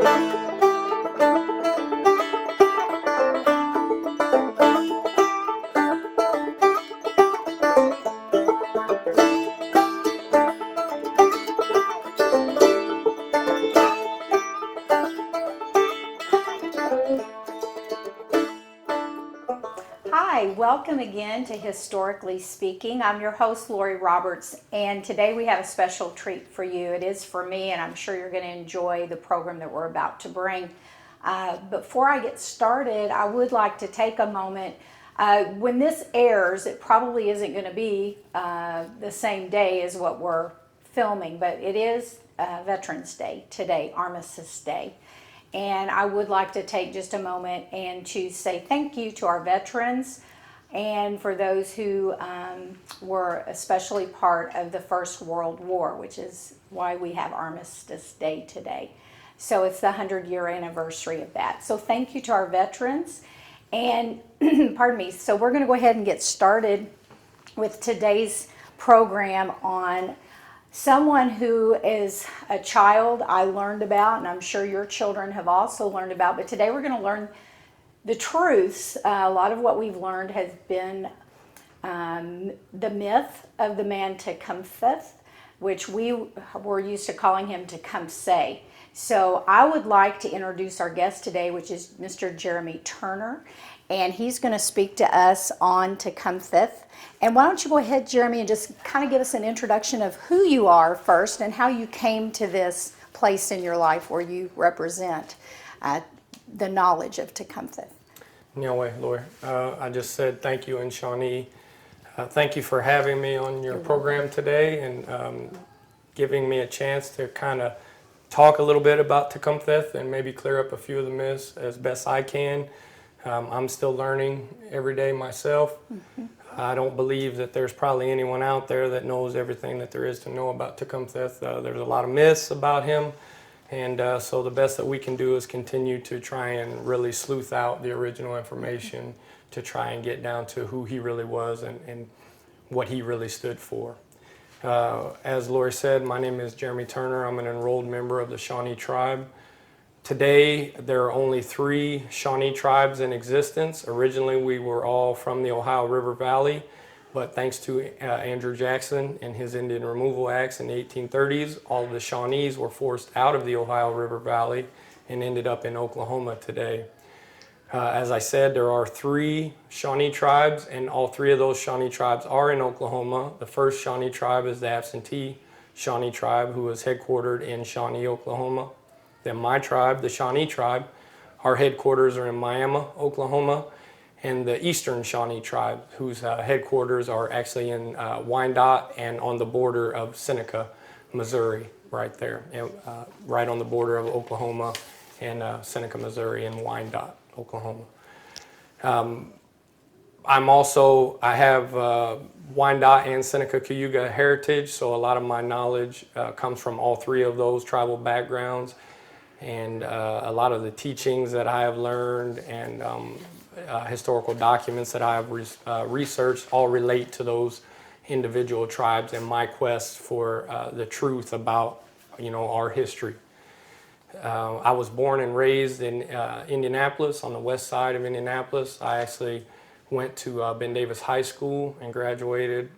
Hi, welcome again to Historically Speaking. I'm your host, Lori Roberts, and today we have a special treat for you. It is for me, and I'm sure you're going to enjoy the program that we're about to bring. Before I get started, I would like to take a moment. When this airs, it probably isn't going to be the same day as what we're filming, but it is Veterans Day today, Armistice Day. And I would like to take just a moment and to say thank you to our veterans and for those who were especially part of the First World War, which is why we have Armistice Day today. So it's the 100-year anniversary of that. So thank you to our veterans. And pardon me, so we're going to go ahead and get started with today's program on someone who is a child I learned about, and I'm sure your children have also learned about, but today we're going to learn the truths. A lot of what we've learned has been the myth of the man Tecumtheth, which we were used to calling him Tecumseh. So I would like to introduce our guest today, which is Mr. Jeremy Turner, and he's going to speak to us on Tecumtheth. And why don't you go ahead, Jeremy, and just kind of give us an introduction of who you are first and how you came to this place in your life where you represent the knowledge of Tecumtheth. No way, Lori. I just said thank you, and Shawnee, thank you for having me on your program today and giving me a chance to kind of talk a little bit about Tecumtheth and maybe clear up a few of the myths as best I can. I'm still learning every day myself. Mm-hmm. I don't believe that there's probably anyone out there that knows everything that there is to know about Tecumtheth. There's a lot of myths about him, and so the best that we can do is continue to try and really sleuth out the original information to try and get down to who he really was and what he really stood for. As Lori said, my name is Jeremy Turner. I'm an enrolled member of the Shawnee tribe. Today, there are only 3 Shawnee tribes in existence. Originally, we were all from the Ohio River Valley, but thanks to Andrew Jackson and his Indian Removal Acts in the 1830s, all of the Shawnees were forced out of the Ohio River Valley and ended up in Oklahoma today. As I said, there are 3 Shawnee tribes, and all 3 of those Shawnee tribes are in Oklahoma. The first Shawnee tribe is the absentee Shawnee tribe, who is headquartered in Shawnee, Oklahoma. Then my tribe, the Shawnee tribe, our headquarters are in Miami, Oklahoma, and the Eastern Shawnee tribe, whose headquarters are actually in Wyandotte and on the border of Seneca, Missouri, right there, right on the border of Oklahoma and Seneca, Missouri, and Wyandotte, Oklahoma. I have Wyandotte and Seneca Cayuga heritage, so a lot of my knowledge comes from all 3 of those tribal backgrounds. And a lot of the teachings that I have learned and historical documents that I have researched all relate to those individual tribes and my quest for the truth about, our history. I was born and raised in Indianapolis, on the west side of Indianapolis. I actually went to BNL High School and graduated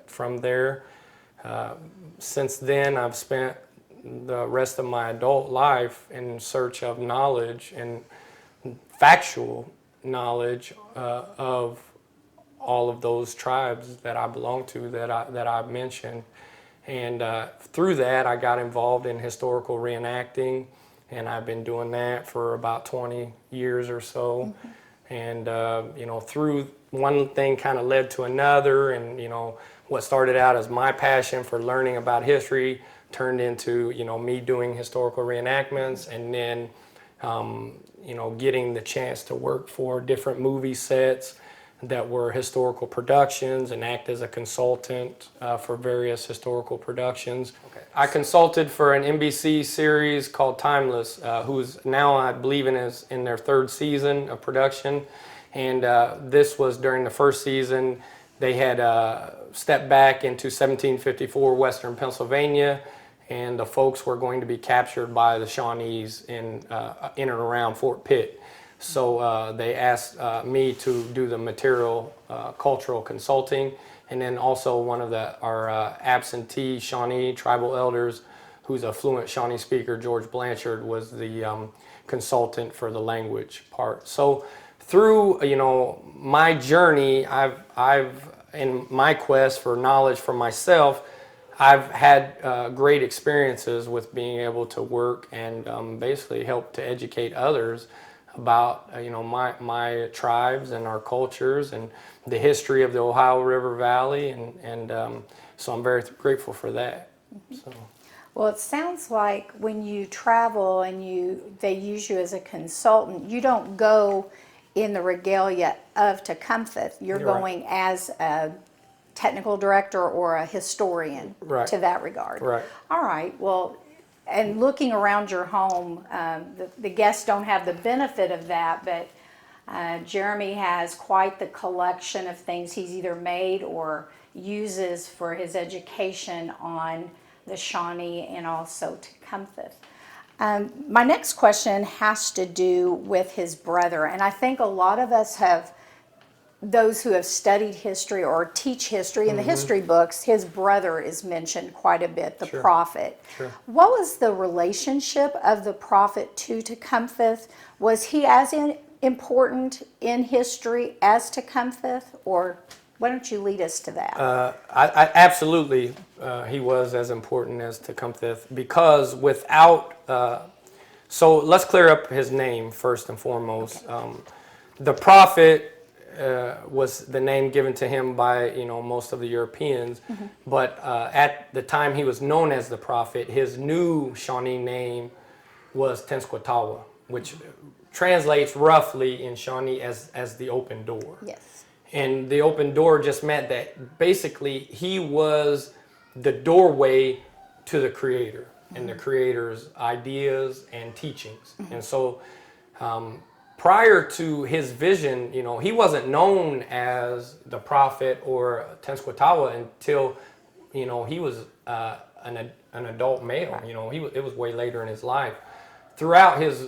from there. Since then, I've spent the rest of my adult life in search of knowledge and factual knowledge of all of those tribes that I belong to, that I've mentioned. And through that, I got involved in historical reenacting, and I've been doing that for about 20 years or so. Mm-hmm. And through one thing kind of led to another, and what started out as my passion for learning about history turned into me doing historical reenactments, and then getting the chance to work for different movie sets that were historical productions and act as a consultant for various historical productions. Okay. I consulted for an NBC series called Timeless, who's now, I believe, in their 3rd season of production. And this was during the first season. They had stepped back into 1754 Western Pennsylvania and the folks were going to be captured by the Shawnees in and around Fort Pitt. So they asked me to do the material cultural consulting, and then also one of our absentee Shawnee tribal elders, who's a fluent Shawnee speaker, George Blanchard, was the consultant for the language part. So through my journey, I've in my quest for knowledge for myself, I've had great experiences with being able to work and basically help to educate others about my tribes and our cultures and the history of the Ohio River Valley, and so I'm very grateful for that. So. Well, it sounds like when you travel and they use you as a consultant, you don't go in the regalia of Tecumtheth. You're going as a technical director or a historian to that regard. Right. All right. Well, and looking around your home, the guests don't have the benefit of that, but Jeremy has quite the collection of things he's either made or uses for his education on the Shawnee and also Tecumtheth. My next question has to do with his brother, and I think a lot of us have, those who have studied history or teach history in the history books, his brother is mentioned quite a bit, the prophet. Sure. What was the relationship of the prophet to Tecumtheth? Was he as important in history as Tecumtheth, or why don't you lead us to that? I absolutely, he was as important as Tecumtheth, because without, so let's clear up his name first and foremost. Okay. The prophet was the name given to him by most of the Europeans, but at the time he was known as the prophet, his new Shawnee name was Tenskwatawa, which translates roughly in Shawnee as the open door. Yes. And the open door just meant that basically he was the doorway to the Creator and the Creator's ideas and teachings. And so prior to his vision, he wasn't known as the prophet or Tenskwatawa until, he was an adult male. It was way later in his life. Throughout his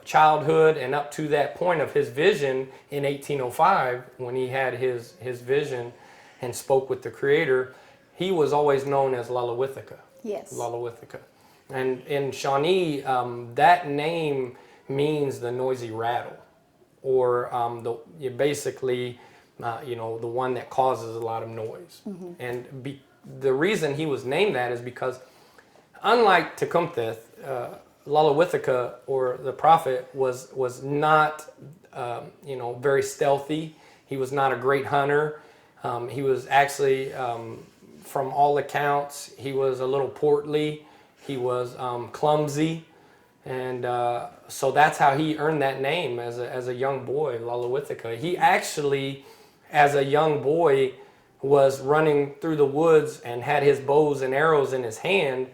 childhood and up to that point of his vision in 1805, when he had his vision and spoke with the Creator, he was always known as Lalawithika. Yes. Lalawithika. And in Shawnee, that name means the noisy rattle, or basically, the one that causes a lot of noise. And the reason he was named that is because, unlike Tecumtheth, Lalawithika, or the prophet, was not very stealthy. He was not a great hunter. He was actually, from all accounts, he was a little portly. He was clumsy, and so that's how he earned that name as a young boy, Lalawithika. He actually, as a young boy, was running through the woods and had his bows and arrows in his hand.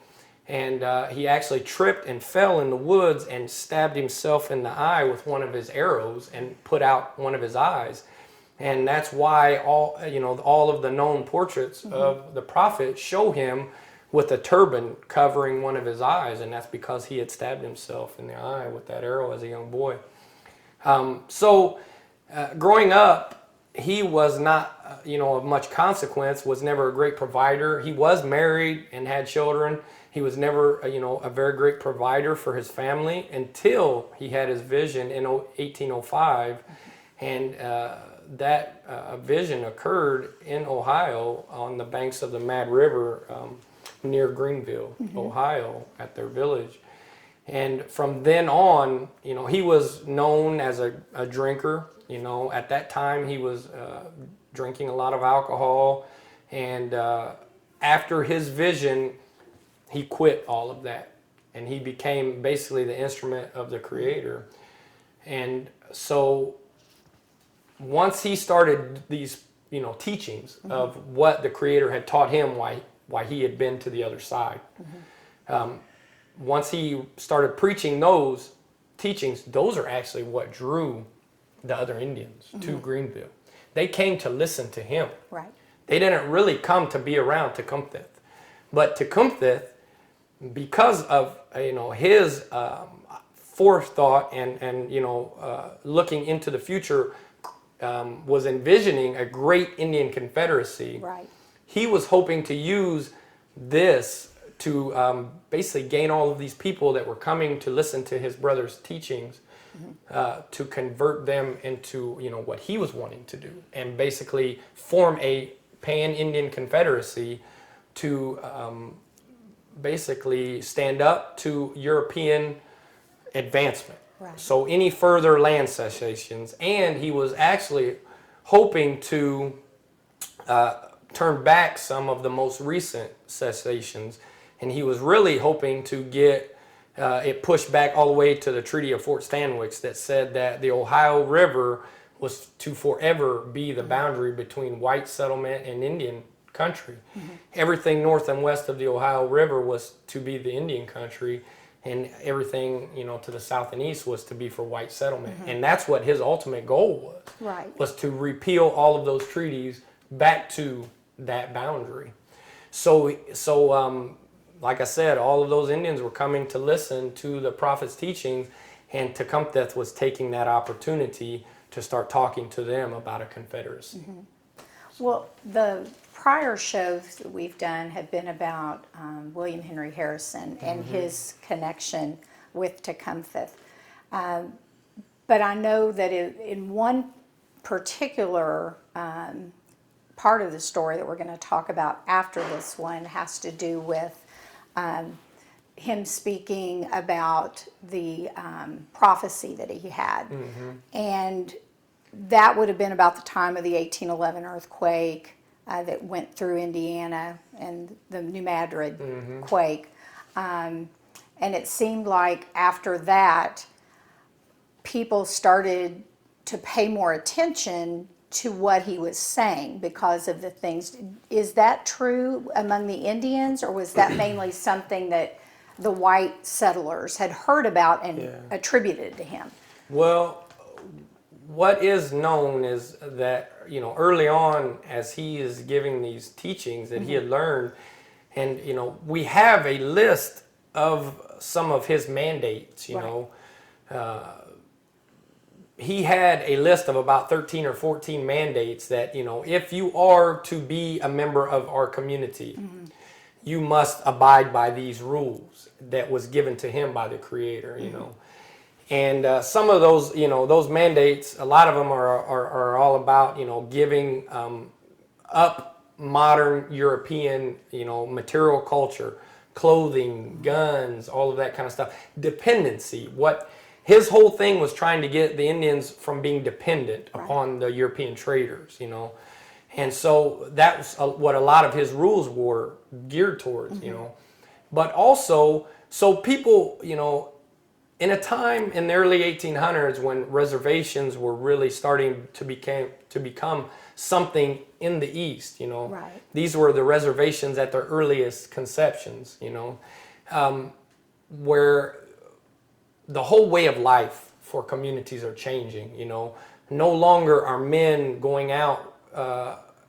And he actually tripped and fell in the woods and stabbed himself in the eye with one of his arrows and put out one of his eyes. And that's why all of the known portraits of the prophet show him with a turban covering one of his eyes, and that's because he had stabbed himself in the eye with that arrow as a young boy. Growing up, he was not of much consequence, was never a great provider. He was married and had children. He was never, a very great provider for his family until he had his vision in 1805, and that vision occurred in Ohio on the banks of the Mad River near Greenville, Ohio, at their village. And from then on, he was known as a drinker. At that time he was drinking a lot of alcohol, and after his vision, he quit all of that, and he became basically the instrument of the Creator. And so once he started these, teachings of what the Creator had taught him, why he had been to the other side. Once he started preaching those teachings, those are actually what drew the other Indians to Greenville. They came to listen to him. Right. They didn't really come to be around Tecumtheth. But Tecumtheth because of his forethought and looking into the future, was envisioning a great Indian Confederacy. Right. He was hoping to use this to basically gain all of these people that were coming to listen to his brother's teachings, to convert them into what he was wanting to do, and basically form a pan-Indian Confederacy to basically stand up to European advancement. Right. So any further land cessations, and he was actually hoping to turn back some of the most recent cessations, and he was really hoping to get it pushed back all the way to the Treaty of Fort Stanwix that said that the Ohio River was to forever be the boundary between white settlement and Indian country. Everything north and west of the Ohio River was to be the Indian country, and everything to the south and east was to be for white settlement. And that's what his ultimate goal was. Right. Was to repeal all of those treaties back to that boundary. So like I said, all of those Indians were coming to listen to the prophet's teachings, and Tecumtheth was taking that opportunity to start talking to them about a confederacy. Well, the prior shows that we've done have been about William Henry Harrison and his connection with Tecumtheth. But I know that in one particular part of the story that we're going to talk about after this one has to do with him speaking about the prophecy that he had. And that would have been about the time of the 1811 earthquake that went through Indiana, and the New Madrid quake. And it seemed like after that, people started to pay more attention to what he was saying because of the things. Is that true among the Indians, or was that mainly something that the white settlers had heard about and attributed to him? Well, what is known is that early on, as he is giving these teachings that he had learned, and we have a list of some of his mandates. He had a list of about 13 or 14 mandates that if you are to be a member of our community, you must abide by these rules that was given to him by the Creator. And some of those, those mandates, a lot of them are all about, giving up modern European, material culture, clothing, guns, all of that kind of stuff. Dependency. What his whole thing was trying to get the Indians from being dependent upon the European traders, And so that's what a lot of his rules were geared towards, But also, so people, in a time in the early 1800s when reservations were really starting to become something in the East, These were the reservations at their earliest conceptions, where the whole way of life for communities are changing, No longer are men going out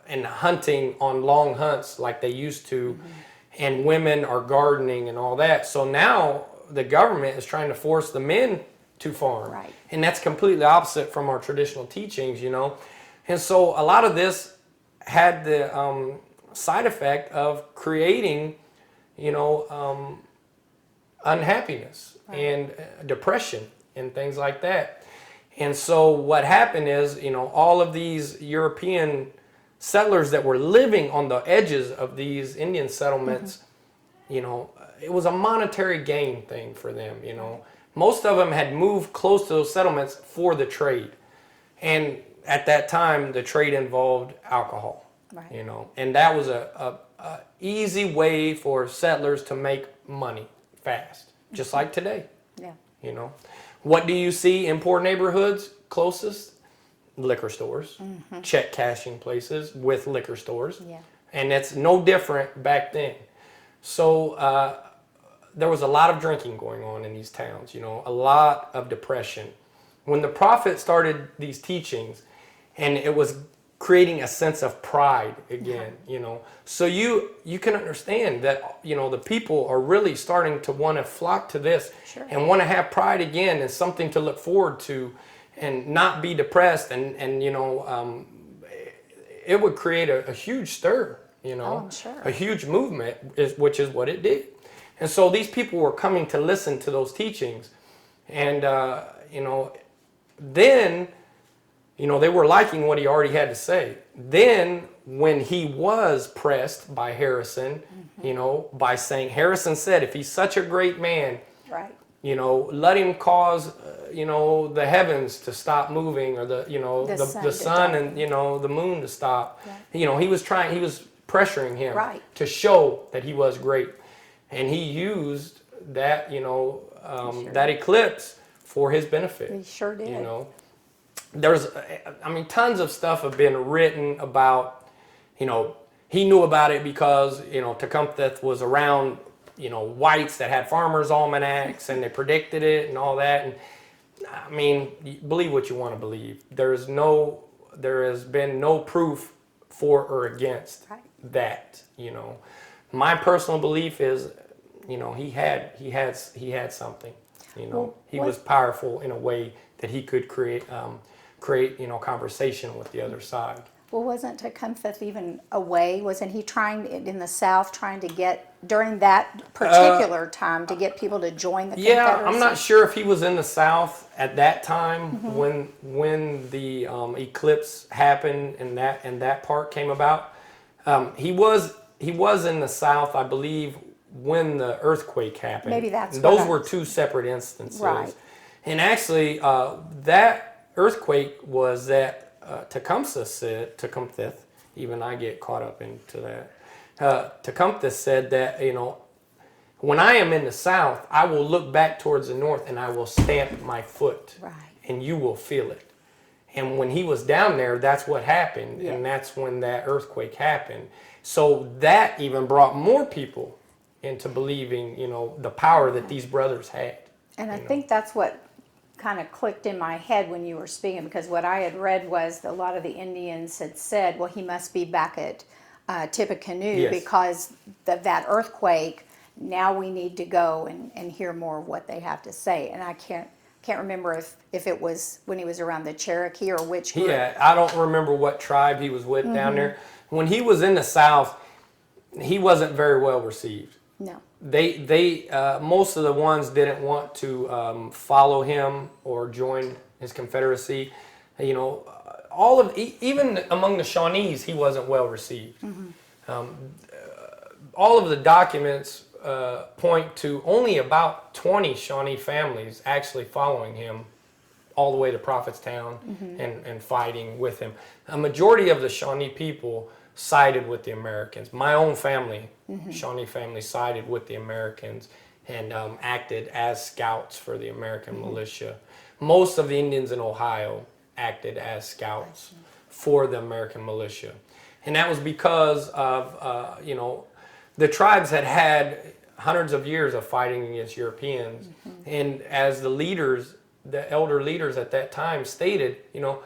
and hunting on long hunts like they used to, and women are gardening and all that. So now the government is trying to force the men to farm. Right. And that's completely opposite from our traditional teachings, And so a lot of this had the side effect of creating, unhappiness and depression and things like that. And so what happened is, all of these European settlers that were living on the edges of these Indian settlements, it was a monetary gain thing for them, Most of them had moved close to those settlements for the trade. And at that time, the trade involved alcohol, And that was a easy way for settlers to make money fast, just like today. Yeah. What do you see in poor neighborhoods closest? Liquor stores, check cashing places with liquor stores. Yeah. And it's no different back then. So there was a lot of drinking going on in these towns, a lot of depression. When the prophet started these teachings, and it was creating a sense of pride again, you know. So you can understand that, you know, the people are really starting to want to flock to this and want to have pride again and something to look forward to and not be depressed. And you know, it would create a huge stir, you know, a huge movement, which is what it did. And so these people were coming to listen to those teachings. And, you know, then, you know, they were liking what he already had to say. Then, when he was pressed by Harrison, you know, by saying, Harrison said, if he's such a great man, you know, let him cause, you know, the heavens to stop moving, or the, you know, the sun and, you know, the moon to stop. You know, he was pressuring him to show that he was great. And he used that, you know, that eclipse for his benefit. He sure did. You know, there's, I mean, tons of stuff have been written about, you know, he knew about it because, you know, Tecumtheth was around, you know, whites that had farmers' almanacs and they predicted it and all that. And I mean, believe what you want to believe. There has been no proof for or against that, you know. My personal belief is, you know, he had something, you know. He was powerful in a way that he could create, you know, conversation with the other side. Well, wasn't Tecumtheth even away? Wasn't he trying in the South, trying to get, during that particular time, to get people to join the Confederacy? Yeah, I'm not sure if he was in the South at that time when the eclipse happened and that part came about. He was in the South, I believe, when the earthquake happened. Maybe that's those were two separate instances. Right. And actually, that earthquake was that Tecumtheth, even I get caught up into that. Tecumtheth said that, you know, when I am in the South, I will look back towards the North and I will stamp my foot, and you will feel it. And when he was down there, that's what happened, and that's when that earthquake happened. So that even brought more people into believing, you know, the power that these brothers had. And I think that's what kind of clicked in my head when you were speaking, because what I had read was that a lot of the Indians had said, well, he must be back at Tippecanoe because of that earthquake. Now we need to go and hear more of what they have to say. And I can't remember if it was when he was around the Cherokee or which group. Yeah, I don't remember what tribe he was with down there. When he was in the South, he wasn't very well received. No. They most of the ones didn't want to follow him or join his Confederacy. You know, even among the Shawnees, he wasn't well received. All of the documents point to only about 20 Shawnee families actually following him all the way to Prophetstown and fighting with him. A majority of the Shawnee people sided with the Americans. My own family, Shawnee family, sided with the Americans and acted as scouts for the American militia. Most of the Indians in Ohio acted as scouts for the American militia. And that was because of, you know, the tribes had hundreds of years of fighting against Europeans. And as the leaders, the elder leaders at that time stated, you know,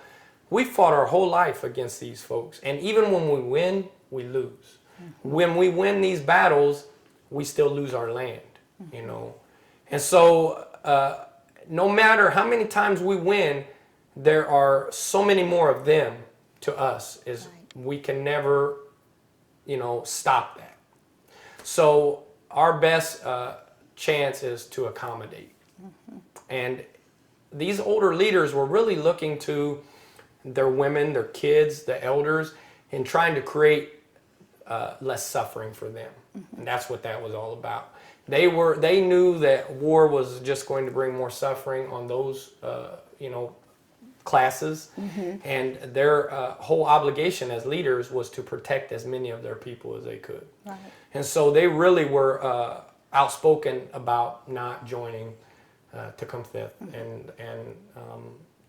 we fought our whole life against these folks. And even when we win, we lose. When we win these battles, we still lose our land, you know. And so no matter how many times we win, there are so many more of them to us. We can never, you know, stop that. So our best chance is to accommodate. And these older leaders were really looking to their women, their kids, the elders, and trying to create less suffering for them. And that's what that was all about. They knew that war was just going to bring more suffering on those, you know, classes. And their whole obligation as leaders was to protect as many of their people as they could. And so they really were outspoken about not joining Tecumtheth and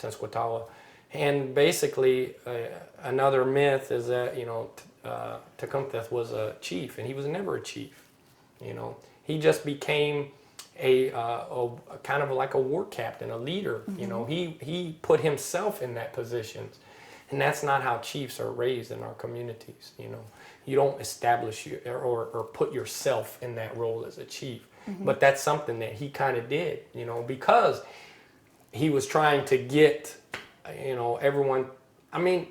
Tenskwatawa. And basically, another myth is that, you know, Tecumtheth was a chief, and he was never a chief. You know, he just became a kind of like a war captain, a leader. You know, he put himself in that position. And that's not how chiefs are raised in our communities. You don't establish you or put yourself in that role as a chief. But that's something that he kind of did, because he was trying to get, everyone. I mean,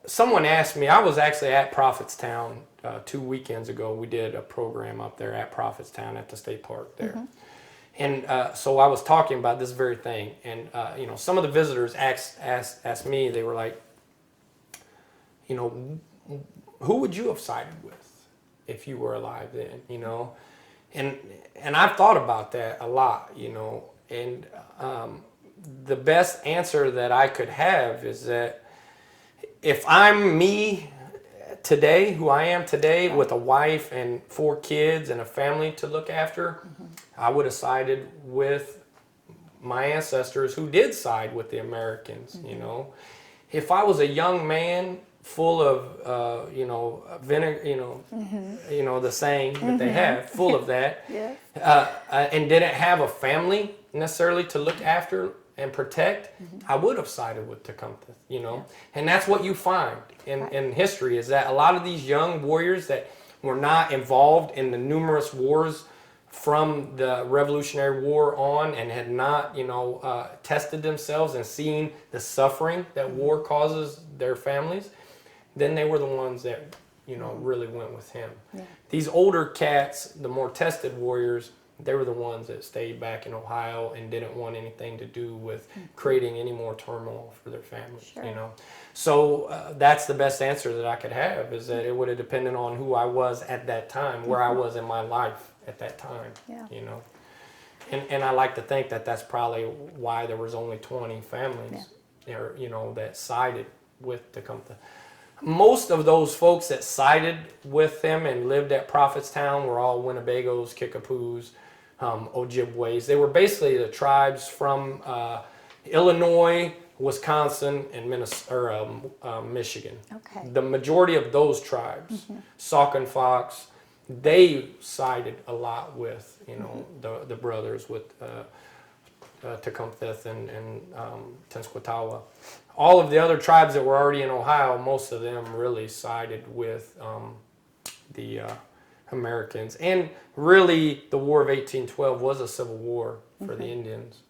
someone asked me, I was actually at Prophetstown 2 weekends ago. We did a program up there at Prophetstown at the state park there. And so I was talking about this very thing. And, some of the visitors asked me, they were like, who would you have sided with if you were alive then, And I've thought about that a lot, and the best answer that I could have is that if I'm me today, who I am today, with a wife and 4 kids and a family to look after, I would have sided with my ancestors who did side with the Americans, If I was a young man full of, vinegar, the saying that they have, full of that, and didn't have a family necessarily to look after and protect, I would have sided with Tecumtheth, And that's what you find in history, is that a lot of these young warriors that were not involved in the numerous wars from the Revolutionary War on and had not, tested themselves and seen the suffering that war causes their families, then they were the ones that, really went with him. Yeah. These older cats, the more tested warriors, they were the ones that stayed back in Ohio and didn't want anything to do with creating any more turmoil for their families, So that's the best answer that I could have, is that it would have depended on who I was at that time, where I was in my life at that time, And I like to think that that's probably why there was only 20 families, that sided with Tecumtheth. Most of those folks that sided with him and lived at Prophetstown were all Winnebagos, Kickapoos, Ojibways. They were basically the tribes from Illinois, Wisconsin, and Michigan. Okay. The majority of those tribes, Sauk and Fox, they sided a lot with, the brothers, with Tecumtheth and Tenskwatawa. All of the other tribes that were already in Ohio, most of them really sided with the Americans. And really, the War of 1812 was a civil war for the Indians,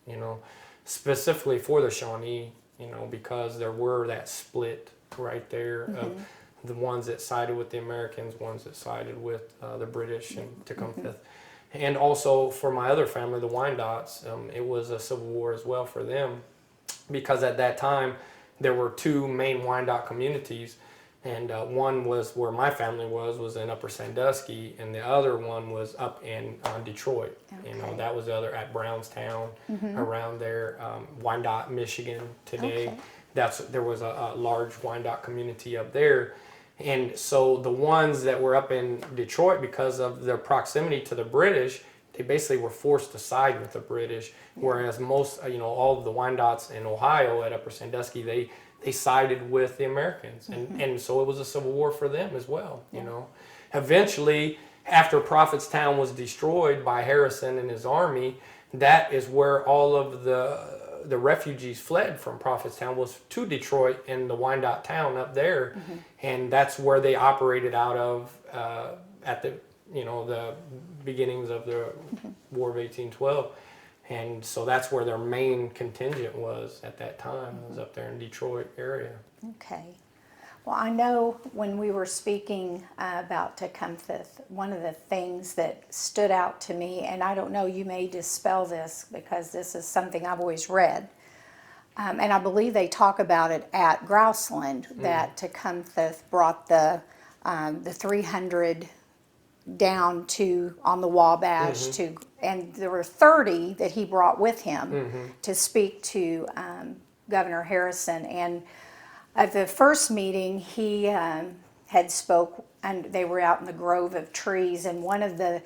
specifically for the Shawnee, because there were that split right there of the ones that sided with the Americans, ones that sided with the British and Tecumtheth. And also for my other family, the Wyandots, it was a civil war as well for them, because at that time there were 2 main Wyandotte communities, and one was where my family was in Upper Sandusky, and the other one was up in Detroit. Okay. That was the other at Brownstown, around there, Wyandotte, Michigan today. Okay. There was a large Wyandotte community up there. And so the ones that were up in Detroit, because of their proximity to the British, they basically were forced to side with the British, whereas most, all of the Wyandottes in Ohio at Upper Sandusky, they sided with the Americans. And so it was a civil war for them as well, Eventually, after Prophetstown was destroyed by Harrison and his army, that is where all of the refugees fled from Prophetstown, was to Detroit and the Wyandotte town up there, and that's where they operated out of at the the beginnings of the War of 1812, and so that's where their main contingent was at that time. Was up there in Detroit area. Okay. Well, I know when we were speaking about Tecumtheth, one of the things that stood out to me, and I don't know, you may dispel this because this is something I've always read, and I believe they talk about it at Grouseland, that Tecumtheth brought the 300 down to on the Wabash and there were 30 that he brought with him to speak to Governor Harrison. And at the first meeting, he had spoke, and they were out in the grove of trees, and one of the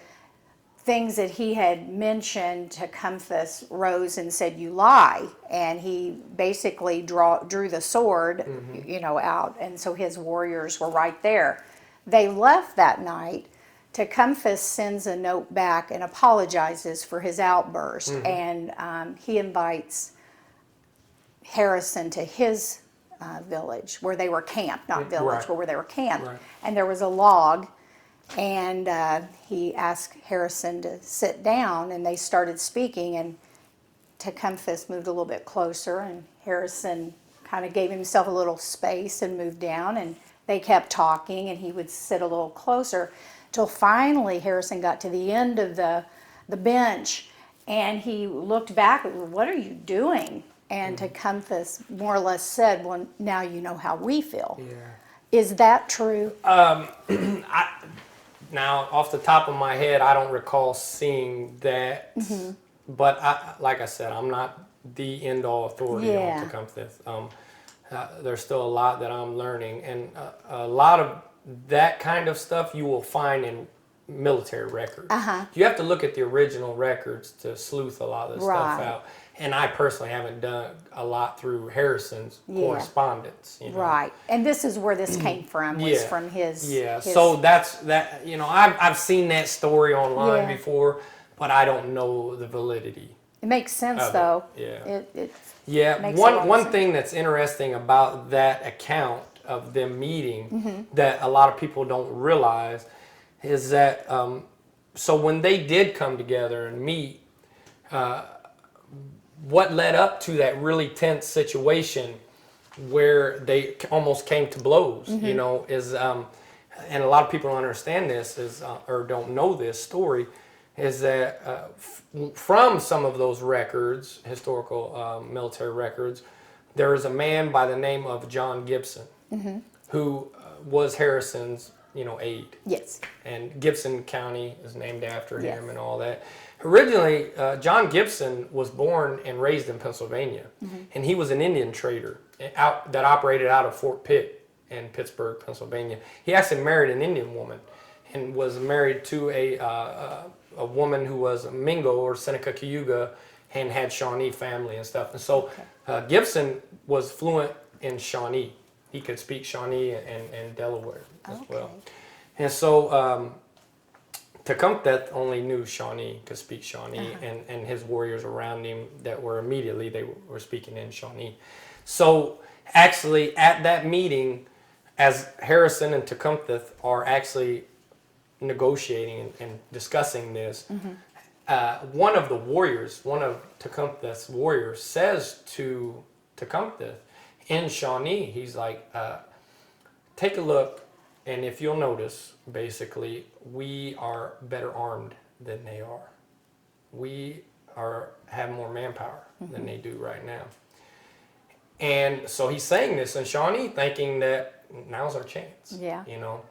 things that he had mentioned, Tecumtheth rose and said, "You lie," and he basically drew the sword, out, and so his warriors were right there. They left that night. Tecumtheth sends a note back and apologizes for his outburst, and he invites Harrison to his village where they were camped, not village, Right. but where they were camped. Right. And there was a log, and he asked Harrison to sit down, and they started speaking, and Tecumtheth moved a little bit closer, and Harrison kind of gave himself a little space and moved down, and they kept talking, and he would sit a little closer till finally Harrison got to the end of the bench, and he looked back, what are you doing? And Tecumtheth more or less said, well, now you know how we feel. Yeah. Is that true? Now, off the top of my head, I don't recall seeing that. But like I said, I'm not the end-all authority Yeah. on Tecumtheth. There's still a lot that I'm learning, and a lot of that kind of stuff you will find in military records. You have to look at the original records to sleuth a lot of this stuff Right. out. And I personally haven't done a lot through Harrison's correspondence. You know? Right. And this is where this came from, was Yeah. from his... Yeah, his- so that's that. You know, I've seen that story online Yeah. before, but I don't know the validity. It makes sense, of it. though. Yeah. It Yeah, makes a lot of one sense. thing that's interesting about that account of them meeting Mm-hmm. that a lot of people don't realize is that so when they did come together and meet, what led up to that really tense situation where they almost came to blows, Mm-hmm. you know, is and a lot of people don't understand this is or don't know this story, is that from some of those records, historical military records, there is a man by the name of John Gibson, who was Harrison's, you know, aide. Yes. And Gibson County is named after him Yes. and all that. Originally, John Gibson was born and raised in Pennsylvania, and he was an Indian trader that operated out of Fort Pitt in Pittsburgh, Pennsylvania. He actually married an Indian woman and was married to a woman who was a Mingo or Seneca Cayuga and had Shawnee family and stuff. And so Gibson was fluent in Shawnee. He could speak Shawnee and Delaware as well. And so Tecumtheth only knew Shawnee, could speak Shawnee, and his warriors around him that were immediately, they were speaking in Shawnee. So actually at that meeting, as Harrison and Tecumtheth are actually negotiating and discussing this, one of the warriors, one of Tecumtheth's warriors says to Tecumtheth in Shawnee, he's like, take a look, and if you'll notice, basically, we are better armed than they are. We have more manpower than they do right now. And so he's saying this in Shawnee, thinking that now's our chance. Yeah. You know,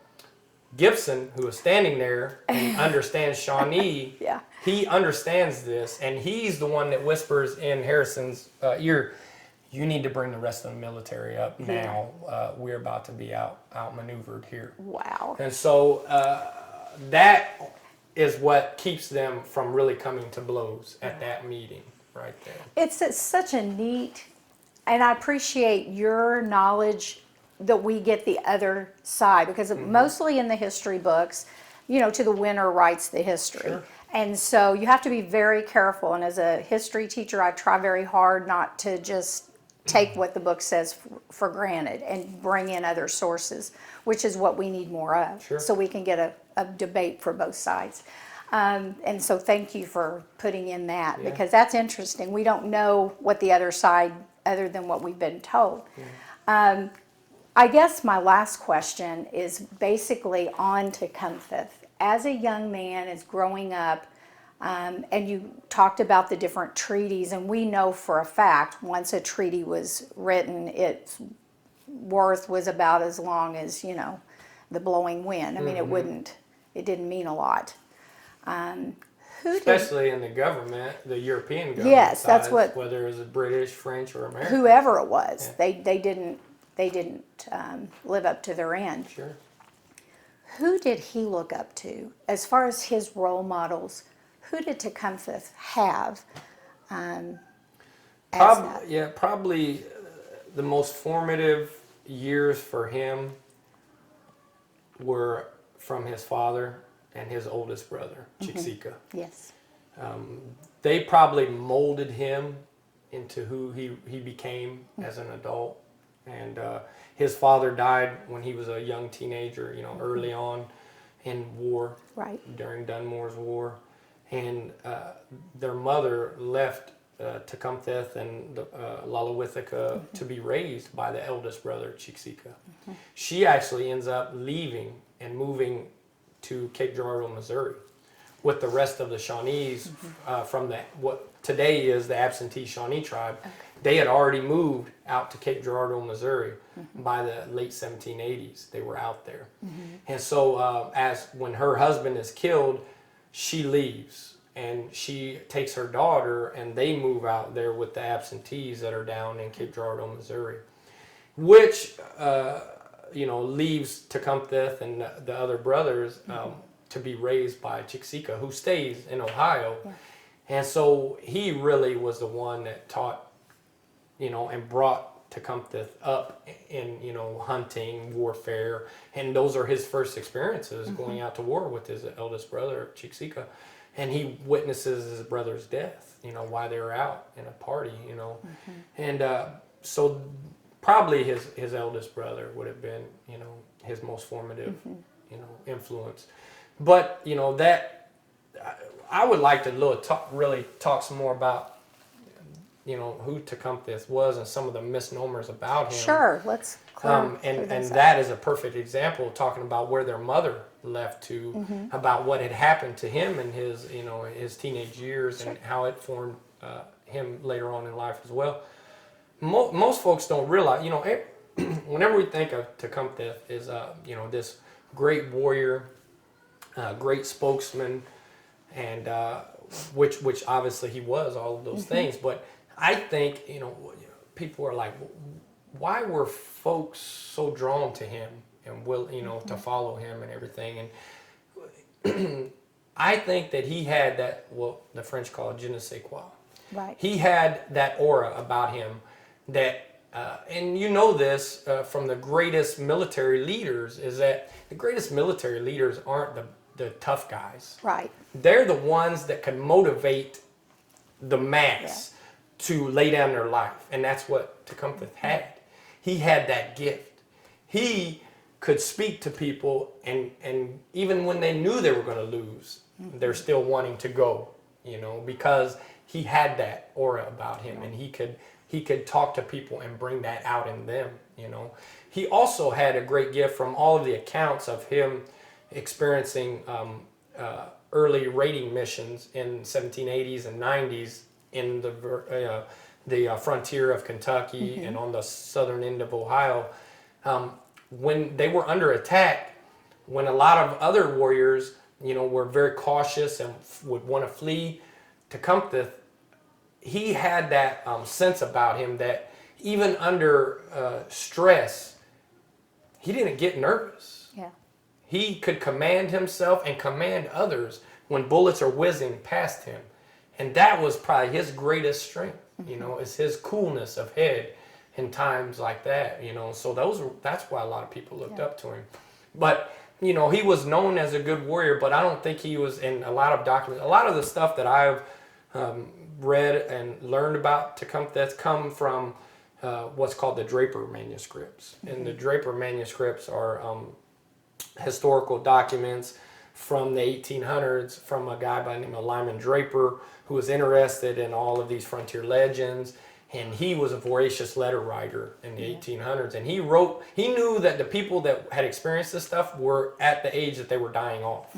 Gibson, who is standing there and understands Shawnee, Yeah. he understands this, and he's the one that whispers in Harrison's ear, you need to bring the rest of the military up now. We're about to be outmaneuvered here. Wow. And so that is what keeps them from really coming to blows at that meeting right there. It's such a neat, and I appreciate your knowledge that we get the other side, because mostly in the history books, you know, to the winner writes the history. Sure. And so you have to be very careful. And as a history teacher, I try very hard not to just take what the book says for granted and bring in other sources, which is what we need more of. Sure. So we can get a debate for both sides. And so thank you for putting in that, Yeah. because that's interesting. We don't know what the other side, other than what we've been told. I guess my last question is basically on Tecumtheth. As a young man, as growing up, and you talked about the different treaties, and we know for a fact once a treaty was written, its worth was about as long as, you know, the blowing wind. I mean, it didn't mean a lot. Who did, Especially in the government, the European government. Yes, that's sides, what- whether it was British, French, or American. whoever it was, Yeah. they didn't live up to their end. Sure. Who did he look up to as far as his role models? Who did Tecumtheth have? As that? Probably the most formative years for him were from his father and his oldest brother, Chicksika. Yes. They probably molded him into who he became as an adult. And his father died when he was a young teenager, early on in war, Right. during Dunmore's War. And their mother left Tecumtheth and Lalawithica to be raised by the eldest brother, Chiksika. She actually ends up leaving and moving to Cape Girardeau, Missouri, with the rest of the Shawnees from what today is the absentee Shawnee tribe. Okay. They had already moved out to Cape Girardeau, Missouri by the late 1780s. They were out there. And so when her husband is killed, she leaves and she takes her daughter and they move out there with the absentees that are down in Cape Girardeau, Missouri, which leaves Tecumtheth and the other brothers to be raised by Chiksika, who stays in Ohio. Yeah. And so he really was the one that taught, and brought Tecumtheth up in, hunting, warfare. And those are his first experiences going out to war with his eldest brother, Chiksika. And he witnesses his brother's death, while they were out in a party, And so probably his eldest brother would have been, his most formative, influence. But, that I would like to really talk some more about, who Tecumtheth was and some of the misnomers about him. Sure, let's clear and that is a perfect example, talking about where their mother left to, about what had happened to him in his, his teenage years. Sure. And how it formed him later on in life as well. Most folks don't realize, whenever we think of Tecumtheth is, this great warrior, great spokesman, and which obviously he was all of those things. But I think, people are like, why were folks so drawn to him and will, to follow him and everything? And I think that he had that, the French call it je ne sais quoi. Right. He had that aura about him that, and this from the greatest military leaders, is that the greatest military leaders aren't the tough guys. Right. They're the ones that can motivate the mass to lay down their life. And that's what Tecumtheth had. He had that gift. He could speak to people, and even when they knew they were going to lose, they're still wanting to go, because he had that aura about him, and he could talk to people and bring that out in them, He also had a great gift from all of the accounts of him experiencing early raiding missions in 1780s and 90s in the frontier of Kentucky and on the southern end of Ohio. When they were under attack, when a lot of other warriors, were very cautious and would want to flee, Tecumtheth, he had that sense about him that even under stress, he didn't get nervous. Yeah. He could command himself and command others when bullets are whizzing past him. And that was probably his greatest strength, is his coolness of head in times like that, So that's why a lot of people looked up to him. But, he was known as a good warrior, but I don't think he was in a lot of documents. A lot of the stuff that I've read and learned about Tecumtheth come from what's called the Draper manuscripts. And the Draper manuscripts are historical documents from the 1800s from a guy by the name of Lyman Draper, who was interested in all of these frontier legends. And he was a voracious letter writer in the 1800s. And he knew that the people that had experienced this stuff were at the age that they were dying off.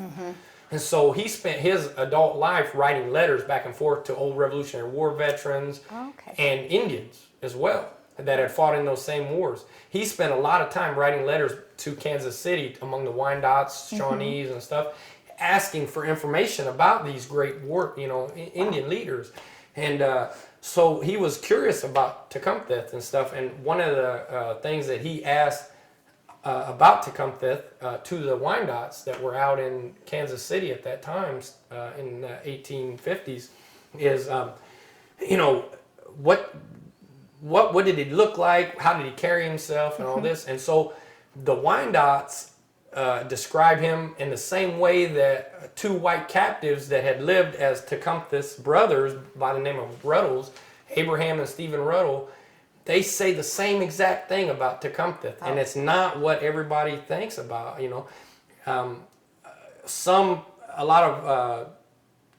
And so he spent his adult life writing letters back and forth to old Revolutionary War veterans and Indians as well that had fought in those same wars. He spent a lot of time writing letters to Kansas City among the Wyandots, Shawnees and stuff, asking for information about these great Indian leaders. And so he was curious about Tecumtheth and stuff. And one of the things that he asked about Tecumtheth to the Wyandots that were out in Kansas City at that time in the 1850s is, what did he look like? How did he carry himself and all this? And so the Wyandots describe him in the same way that two white captives that had lived as Tecumtheth's brothers by the name of Ruddles, Abraham and Stephen Ruddle, they say the same exact thing about Tecumtheth, and it's not what everybody thinks about. A lot of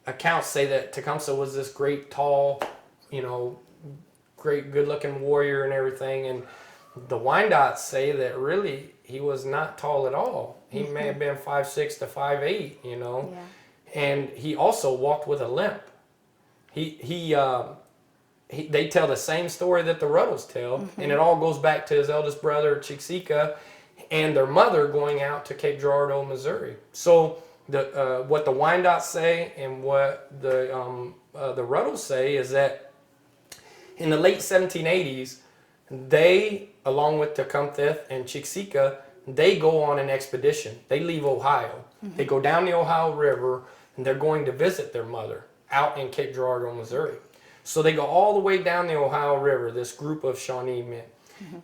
accounts say that Tecumseh was this great, tall, great, good-looking warrior and everything, and the Wyandottes say that really he was not tall at all. He may have been 5'6" to 5'8", and he also walked with a limp. They tell the same story that the Ruddles tell, and it all goes back to his eldest brother, Chicksika, and their mother going out to Cape Girardeau, Missouri. So what the Wyandottes say and what the Ruddles say is that in the late 1780s, they, along with Tecumtheth and Chicksika, they go on an expedition. They leave Ohio. They go down the Ohio River, and they're going to visit their mother out in Cape Girardeau, Missouri. So they go all the way down the Ohio River, this group of Shawnee men,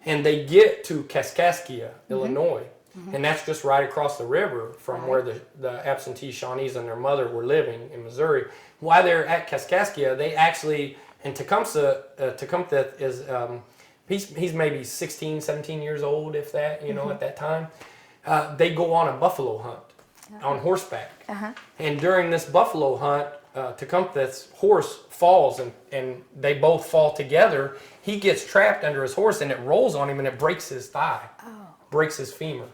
and they get to Kaskaskia, Illinois, and that's just right across the river from where the absentee Shawnees and their mother were living in Missouri. While they're at Kaskaskia, they actually, and Tecumtheth is, he's maybe 16, 17 years old, if that, at that time. They go on a buffalo hunt on horseback. And during this buffalo hunt, Tecumtheth's horse falls and they both fall together. He gets trapped under his horse and it rolls on him and it breaks his thigh, breaks his femur.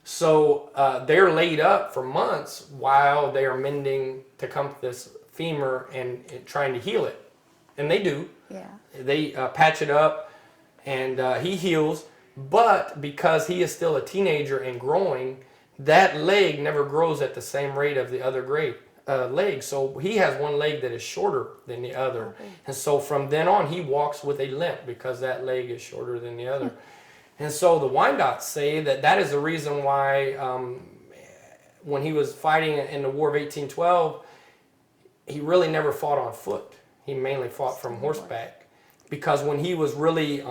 So they're laid up for months while they are mending Tecumtheth's femur and trying to heal it. And they do. They patch it up and he heals. But because he is still a teenager and growing, that leg never grows at the same rate of the other leg. So he has one leg that is shorter than the other. And so from then on, he walks with a limp because that leg is shorter than the other. And so the Wyandottes say that is the reason why when he was fighting in the War of 1812, he really never fought on foot. He mainly fought from horseback. Because when he was really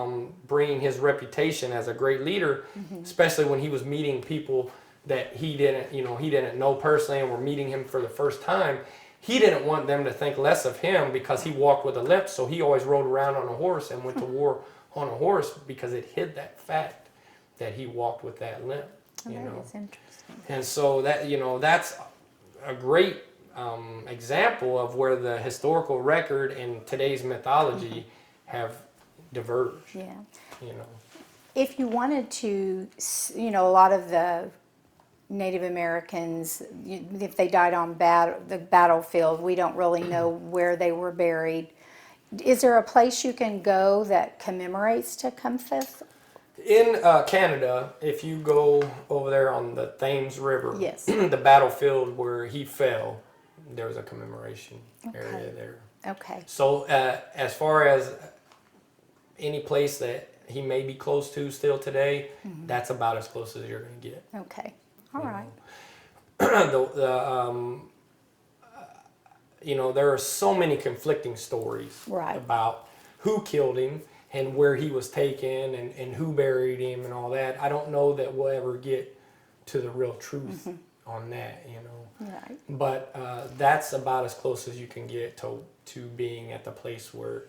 bringing his reputation as a great leader, especially when he was meeting people that he didn't know personally and were meeting him for the first time, he didn't want them to think less of him because he walked with a limp. So he always rode around on a horse and went to war on a horse because it hid that fact that he walked with that limp. That is interesting. And so that's a great example of where the historical record and today's mythology have diverged. If you wanted to, a lot of the Native Americans, if they died on the battlefield, we don't really know where they were buried. Is there a place you can go that commemorates Tecumtheth? In Canada, if you go over there on the Thames River, the battlefield where he fell, there's a commemoration area there. Okay. So as far as any place that he may be close to still today, that's about as close as you're going to get. Okay. All right. There are so many conflicting stories about who killed him and where he was taken and who buried him and all that. I don't know that we'll ever get to the real truth on that, Right. But that's about as close as you can get to being at the place where,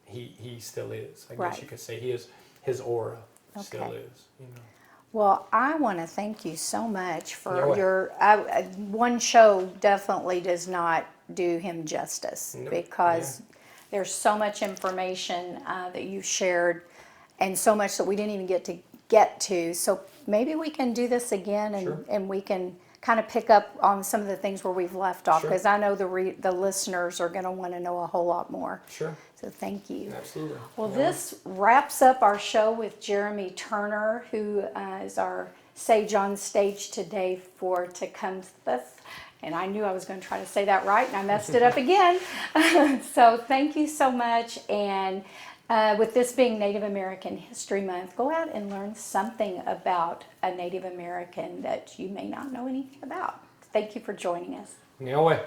he still is. I guess you could say his aura still is, Well, I want to thank you so much for one show definitely does not do him justice because there's so much information that you shared and so much that we didn't even get to. So maybe we can do this again and we can kind of pick up on some of the things where we've left off because I know the listeners are going to want to know a whole lot more. Sure. So thank you. Absolutely. Well, this wraps up our show with Jeremy Turner, who is our sage on stage today for Tecumtheth. And I knew I was going to try to say that right, and I messed it up again. So thank you so much. And with this being Native American History Month, go out and learn something about a Native American that you may not know anything about. Thank you for joining us. No way.